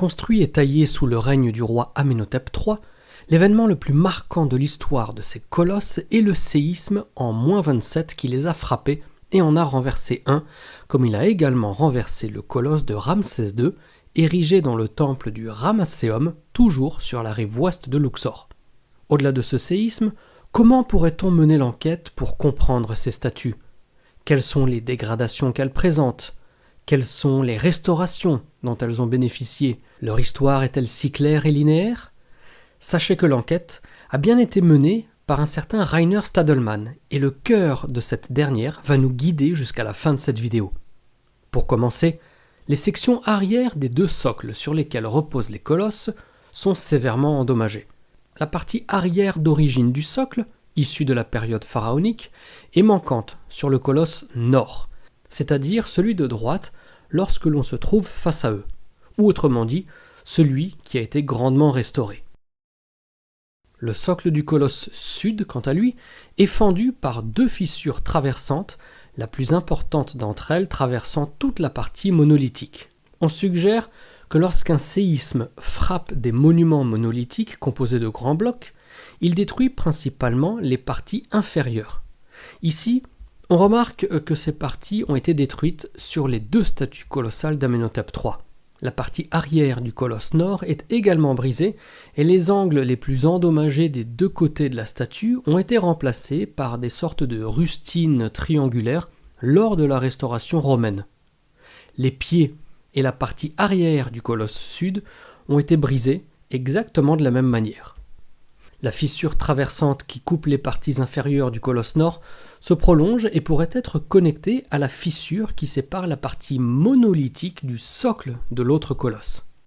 Construit et taillé sous le règne du roi Amenhotep III, l'événement le plus marquant de l'histoire de ces colosses est le séisme en -27 qui les a frappés et en a renversé un, comme il a également renversé le colosse de Ramsès II, érigé dans le temple du Ramesséum, toujours sur la rive ouest de Luxor. Au-delà de ce séisme, comment pourrait-on mener l'enquête pour comprendre ces statues ? Quelles sont les dégradations qu'elles présentent ? Quelles sont les restaurations dont elles ont bénéficié ? Leur histoire est-elle si claire et linéaire ? Sachez que l'enquête a bien été menée par un certain Rainer Stadelmann, et le cœur de cette dernière va nous guider jusqu'à la fin de cette vidéo. Pour commencer, les sections arrière des deux socles sur lesquels reposent les colosses sont sévèrement endommagées. La partie arrière d'origine du socle, issue de la période pharaonique, est manquante sur le colosse nord, c'est-à-dire celui de droite lorsque l'on se trouve face à eux, ou autrement dit, celui qui a été grandement restauré. Le socle du colosse sud, quant à lui, est fendu par deux fissures traversantes, la plus importante d'entre elles traversant toute la partie monolithique. On suggère que lorsqu'un séisme frappe des monuments monolithiques composés de grands blocs, il détruit principalement les parties inférieures. Ici, on remarque que ces parties ont été détruites sur les deux statues colossales d'Amenhotep III. La partie arrière du colosse nord est également brisée et les angles les plus endommagés des deux côtés de la statue ont été remplacés par des sortes de rustines triangulaires lors de la restauration romaine. Les pieds et la partie arrière du colosse sud ont été brisés exactement de la même manière. La fissure traversante qui coupe les parties inférieures du colosse nord se prolonge et pourrait être connectée à la fissure qui sépare la partie monolithique du socle de l'autre colosse.